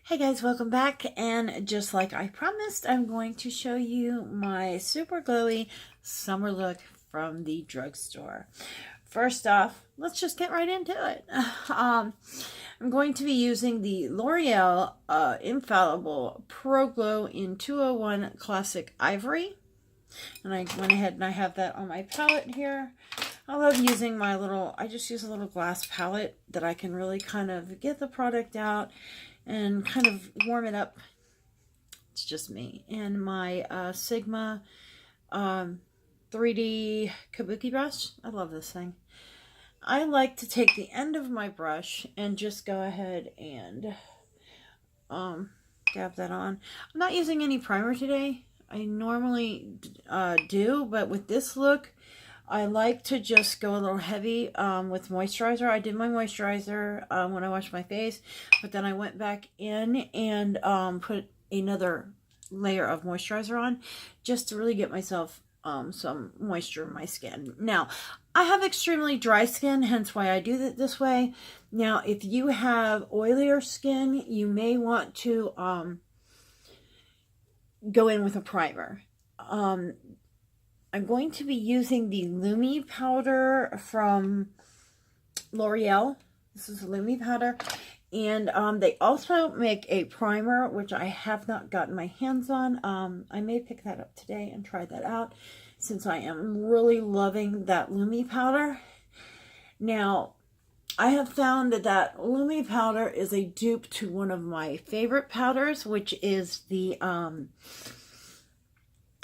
Hey guys, welcome back, and just like I promised, I'm going to show you my super glowy summer look from the drugstore. First off, let's just get right into it. I'm going to be using the L'Oreal Infallible Pro Glow in 201 Classic Ivory. And I went ahead and I have that on my palette here. I love using my I just use a little glass palette that I can really kind of get the product out and kind of warm it up. It's just me. And my Sigma 3D Kabuki brush. I love this thing. I like to take the end of my brush and just go ahead and dab that on. I'm not using any primer today. I normally do, but with this look, I like to just go a little heavy with moisturizer. I did my moisturizer when I washed my face, but then I went back in and put another layer of moisturizer on just to really get myself some moisture in my skin. Now, I have extremely dry skin, hence why I do it this way. Now, if you have oilier skin, you may want to go in with a primer. I'm going to be using the Lumi powder from L'Oreal. This is Lumi powder. And they also make a primer, which I have not gotten my hands on. I may pick that up today and try that out, since I am really loving that Lumi powder. Now, I have found that Lumi powder is a dupe to one of my favorite powders, which is the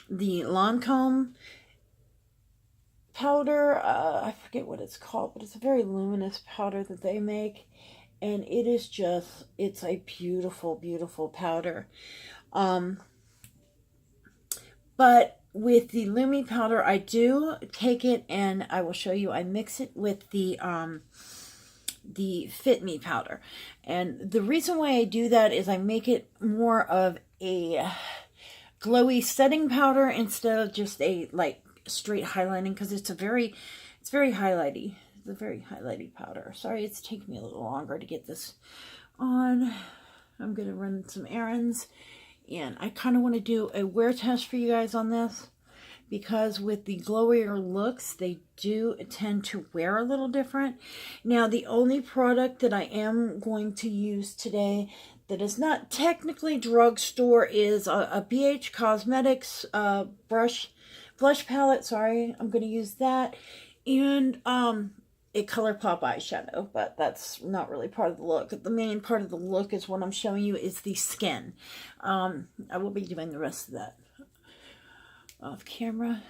Lancome powder. I forget what it's called, but it's a very luminous powder that they make, and it is just, it's a beautiful, beautiful powder. But with the Lumi powder, I do take it and I will show you, I mix it with the Fit Me powder. And the reason why I do that is I make it more of a glowy setting powder instead of just a straight highlighting, because it's very highlighty. It's a very highlighty powder. Sorry, it's taking me a little longer to get this on. I'm going to run some errands, and I kind of want to do a wear test for you guys on this, because with the glowier looks, they do tend to wear a little different. Now, the only product that I am going to use today that is not technically drugstore is a BH Cosmetics blush palette. Sorry, I'm going to use that. And a ColourPop eyeshadow, but that's not really part of the look. The main part of the look is what I'm showing you is the skin. I will be doing the rest of that off camera,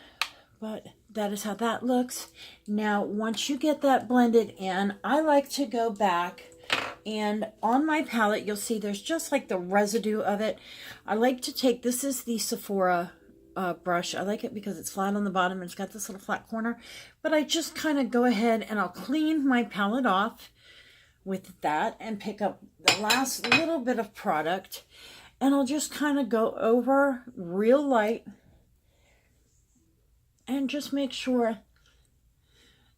but that is how that looks. Now, once you get that blended in, I like to go back, and on my palette, you'll see there's just like the residue of it. I like to take, this is the Sephora brush. I like it because it's flat on the bottom and it's got this little flat corner, but I just kind of go ahead and I'll clean my palette off with that and pick up the last little bit of product, and I'll just kind of go over real light and just make sure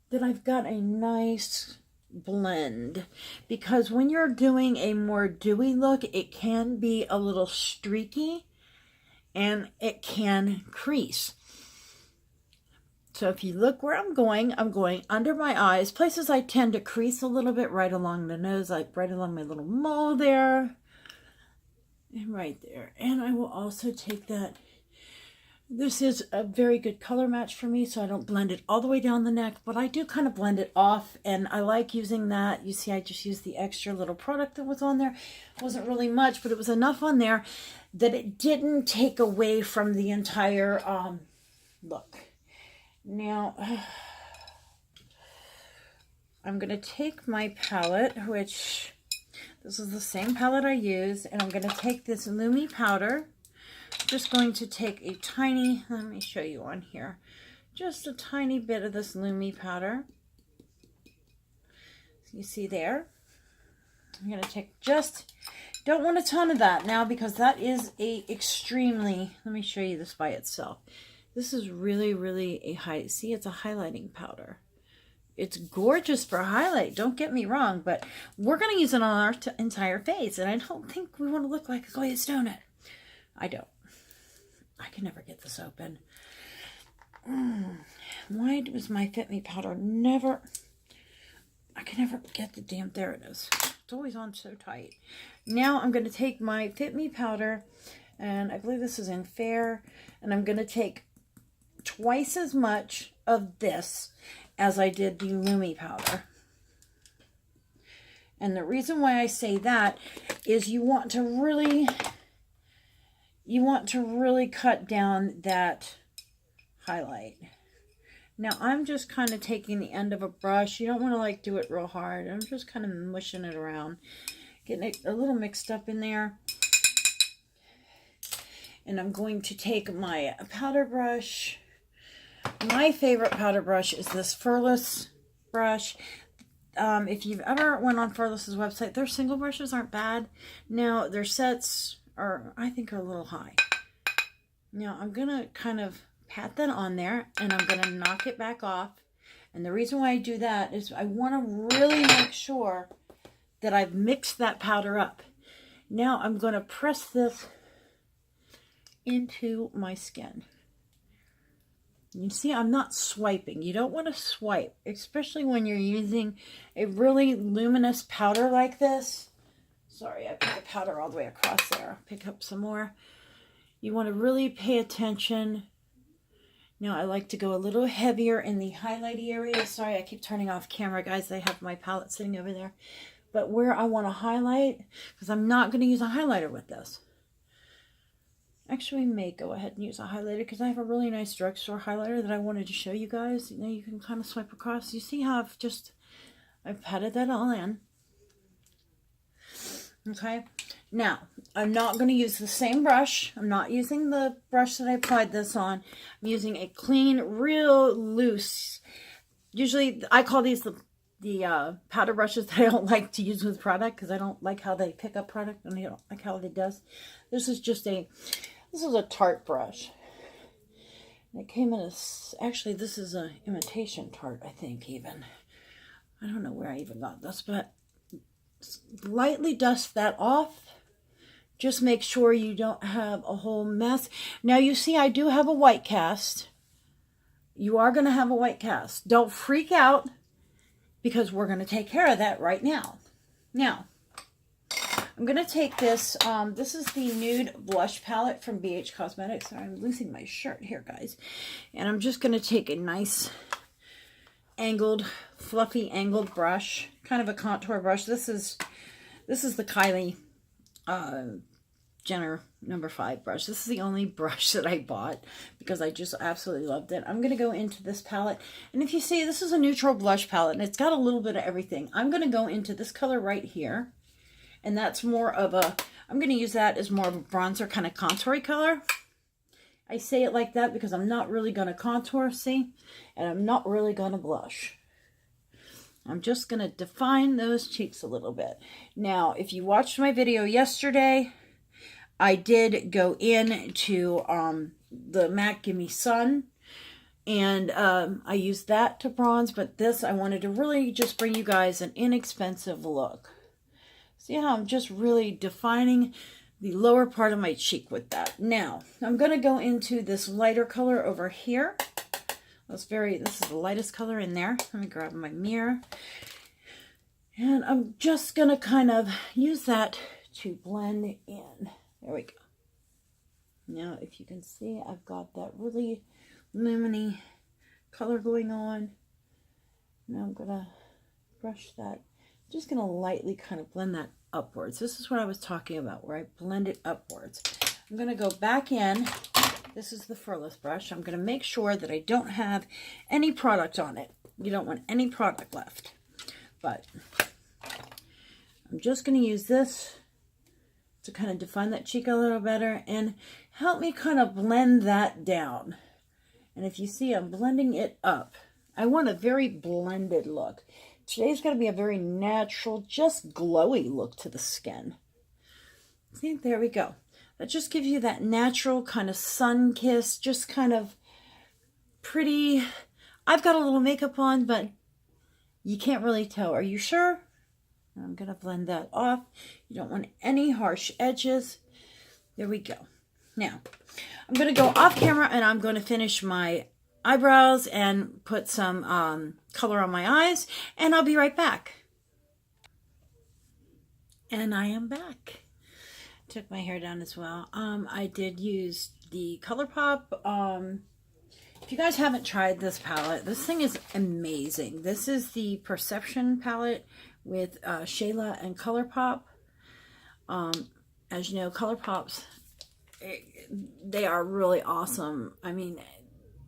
that I've got a nice blend, because when you're doing a more dewy look, it can be a little streaky and it can crease. So if you look where I'm going under my eyes, places I tend to crease a little bit, right along the nose, like right along my little mole there, and right there. And I will also take that. This is a very good color match for me, so I don't blend it all the way down the neck, but I do kind of blend it off, and I like using that. You see, I just used the extra little product that was on there. It wasn't really much, but it was enough on there that it didn't take away from the entire look. Now, I'm going to take my palette, which this is the same palette I use, and I'm going to take this Lumi powder. Just going to take a tiny, let me show you on here, just a tiny bit of this Lumi powder. You see there? I'm going to take just, don't want a ton of that now, because that is a extremely, let me show you this by itself. This is really, really a see, it's a highlighting powder. It's gorgeous for highlight, don't get me wrong, but we're going to use it on our entire face, and I don't think we want to look like a glazed donut. I don't. I can never get this open. Why does my Fit Me powder never... I can never get the damn... There it is. It's always on so tight. Now I'm going to take my Fit Me powder, and I believe this is in Fair, and I'm going to take twice as much of this as I did the Lumi powder. And the reason why I say that is you want to really cut down that highlight. Now I'm just kind of taking the end of a brush. You don't want to like do it real hard. I'm just kind of mushing it around, getting it a little mixed up in there. And I'm going to take my powder brush. My favorite powder brush is this Furless brush. If you've ever went on Furless's website, their single brushes aren't bad. Now, their sets are, I think, are a little high. Now, I'm going to kind of pat that on there, and I'm going to knock it back off. And the reason why I do that is I want to really make sure that I've mixed that powder up. Now, I'm going to press this into my skin. You see, I'm not swiping. You don't want to swipe, especially when you're using a really luminous powder like this. Sorry, I put the powder all the way across there. I'll pick up some more. You want to really pay attention. Now, I like to go a little heavier in the highlighty area. Sorry, I keep turning off camera, guys. I have my palette sitting over there. But where I want to highlight, because I'm not going to use a highlighter with this. Actually, we may go ahead and use a highlighter because I have a really nice drugstore highlighter that I wanted to show you guys. You know, you can kind of swipe across. You see how I've patted that all in. Okay. Now, I'm not going to use the same brush. I'm not using the brush that I applied this on. I'm using a clean, real loose. Usually, I call these the powder brushes that I don't like to use with product because I don't like how they pick up product and I don't like how it does. This is a Tarte brush. It came in actually this is an imitation Tarte, I think even. I don't know where I even got this, but lightly dust that off. Just make sure you don't have a whole mess. Now you see I do have a white cast. You are going to have a white cast. Don't freak out because we're going to take care of that right now. Now, I'm going to take this. This is the Nude Blush Palette from BH Cosmetics. Sorry, I'm losing my shirt here, guys. And I'm just going to take a nice fluffy angled brush. Kind of a contour brush. This is the Kylie Jenner number 5 brush. This is the only brush that I bought because I just absolutely loved it. I'm going to go into this palette. And if you see, this is a neutral blush palette. And it's got a little bit of everything. I'm going to go into this color right here. And that's more of I'm going to use that as more of a bronzer kind of contoury color. I say it like that because I'm not really going to contour, see? And I'm not really going to blush. I'm just going to define those cheeks a little bit. Now, if you watched my video yesterday, I did go into the MAC Gimme Sun. And I used that to bronze. But this, I wanted to really just bring you guys an inexpensive look. See how I'm just really defining the lower part of my cheek with that. Now, I'm going to go into this lighter color over here. This is the lightest color in there. Let me grab my mirror. And I'm just going to kind of use that to blend in. There we go. Now, if you can see, I've got that really lemony color going on. Now I'm going to brush that. I'm just going to lightly kind of blend that upwards. This is what I was talking about, where I blend it upwards. I'm going to go back in. This is the Furless brush. I'm going to make sure that I don't have any product on it. You don't want any product left. But I'm just going to use this to kind of define that cheek a little better and help me kind of blend that down. And if you see, I'm blending it up. I want a very blended look. Today's going to be a very natural, just glowy look to the skin. See, there we go. That just gives you that natural kind of sun kiss, just kind of pretty. I've got a little makeup on, but You can't really tell. Are you sure? I'm going to blend that off. You don't want any harsh edges. There we go. Now, I'm going to go off camera and I'm going to finish my eyebrows and put some color on my eyes, and I'll be right back. And I am back. Took my hair down as well. I did use the ColourPop. If you guys haven't tried this palette, this thing is amazing. This is the Perception palette with Shayla and ColourPop. As you know, ColourPops, they are really awesome. I mean,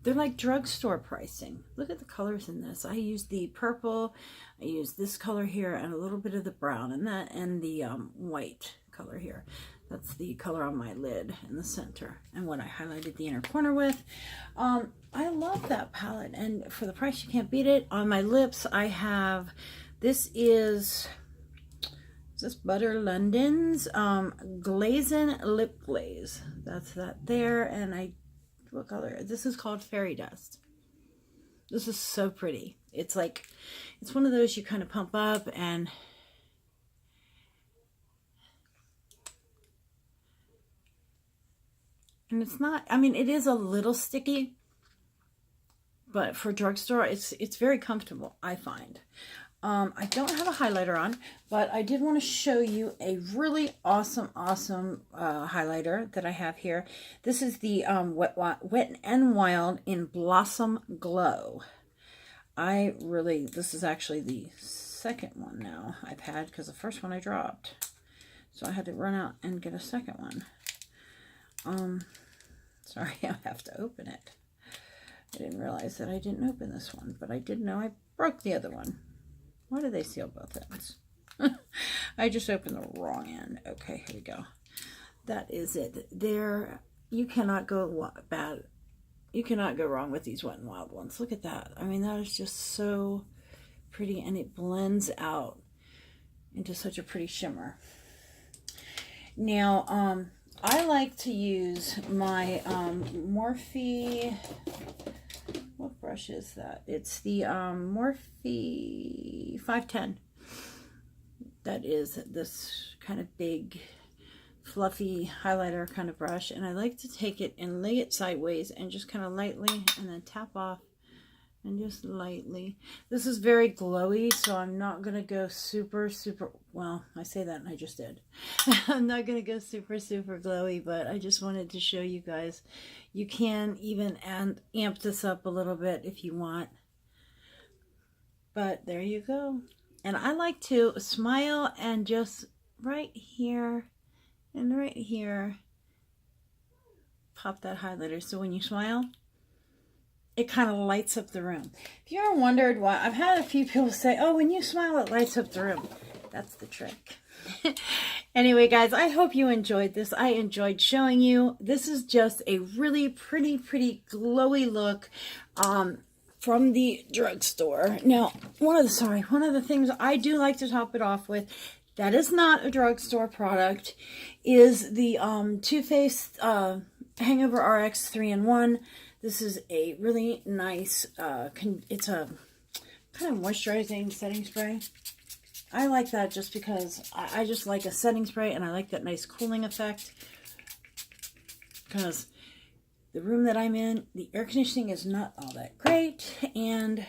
they're like drugstore pricing. Look at the colors in this. I used the purple, I used this color here, and a little bit of the brown, and the white color here. That's the color on my lid in the center, and what I highlighted the inner corner with. I love that palette, and for the price, you can't beat it. On my lips, I have, this is this Butter London's Glazing Lip Glaze. That's that there, and what color? This is called Fairy Dust. This is so pretty. It's like, it's one of those you kind of pump up, and it's not, I mean, it is a little sticky, but for drugstore, it's very comfortable, I find. I don't have a highlighter on, but I did want to show you a really awesome highlighter that I have here. This is the Wet n Wild in Blossom Glow. This is actually the second one now I've had, because the first one I dropped. So I had to run out and get a second one. Sorry, I have to open it. I didn't realize that I didn't open this one, but I did know I broke the other one. Why do they seal both ends? I just opened the wrong end. Okay, here we go. That is it. There, you cannot go bad. You cannot go wrong with these Wet n Wild ones. Look at that. I mean, that is just so pretty, and it blends out into such a pretty shimmer. Now, I like to use my Morphe, what brush is that? It's the Morphe 510. That is this kind of big, fluffy highlighter kind of brush. And I like to take it and lay it sideways and just kind of lightly, and then tap off and just lightly. This is very glowy, so I'm not going to go super, well, I say that and I just did. I'm not going to go super glowy, but I just wanted to show you guys. You can even amp this up a little bit if you want. But there you go. And I like to smile and just right here and right here pop that highlighter. So when you smile, it kind of lights up the room. If you ever wondered why, I've had a few people say, oh, when you smile, it lights up the room. That's the trick. Anyway, guys, I hope you enjoyed this. I enjoyed showing you. This is just a really pretty glowy look from the drugstore. Now, one of the things I do like to top it off with, that is not a drugstore product, is the Too Faced Hangover RX 3-in-1. This is a really nice, it's a kind of moisturizing setting spray. I like that just because I just like a setting spray, and I like that nice cooling effect. Because the room that I'm in, the air conditioning is not all that great, and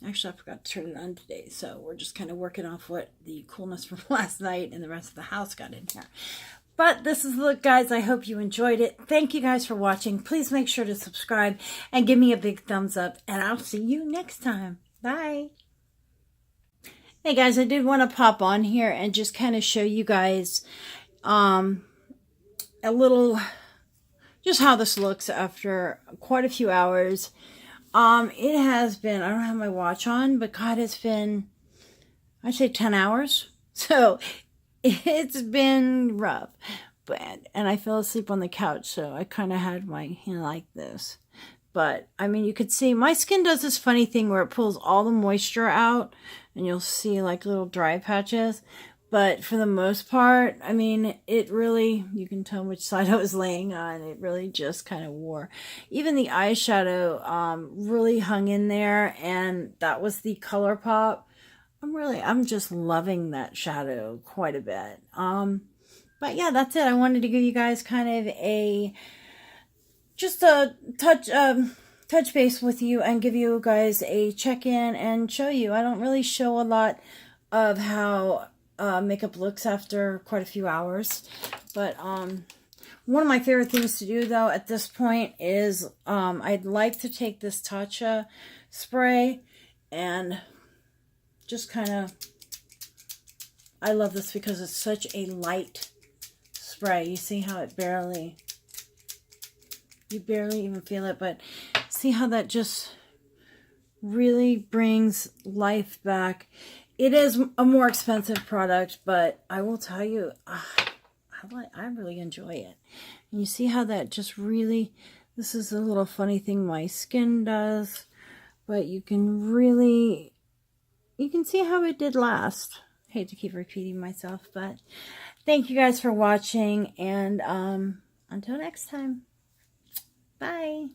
actually I forgot to turn it on today, so we're just kind of working off what the coolness from last night and the rest of the house got in here. But this is the look, guys. I hope you enjoyed it. Thank you guys for watching. Please make sure to subscribe and give me a big thumbs up, and I'll see you next time. Bye. Hey guys, I did want to pop on here and just kind of show you guys a little, just how this looks after quite a few hours. It has been, I don't have my watch on, but God, it's been, I'd say 10 hours. So it's been rough, and I fell asleep on the couch, so I kind of had my hand like this. But I mean, you could see my skin does this funny thing where it pulls all the moisture out, and you'll see like little dry patches. But for the most part, I mean, it really, you can tell which side I was laying on. It really just kind of wore. Even the eyeshadow really hung in there, and that was the ColourPop. I'm just loving that shadow quite a bit. But yeah, that's it. I wanted to give you guys kind of just a touch base with you and give you guys a check-in and show you. I don't really show a lot of how makeup looks after quite a few hours, but one of my favorite things to do though at this point is I'd like to take this Tatcha spray and just kind of, I love this because it's such a light spray. You see how it you barely even feel it, but see how that just really brings life back. It is a more expensive product, but I will tell you, I really enjoy it. And you see how that just really, this is a little funny thing my skin does, but you can see how it did last. I hate to keep repeating myself, but thank you guys for watching, and until next time, bye.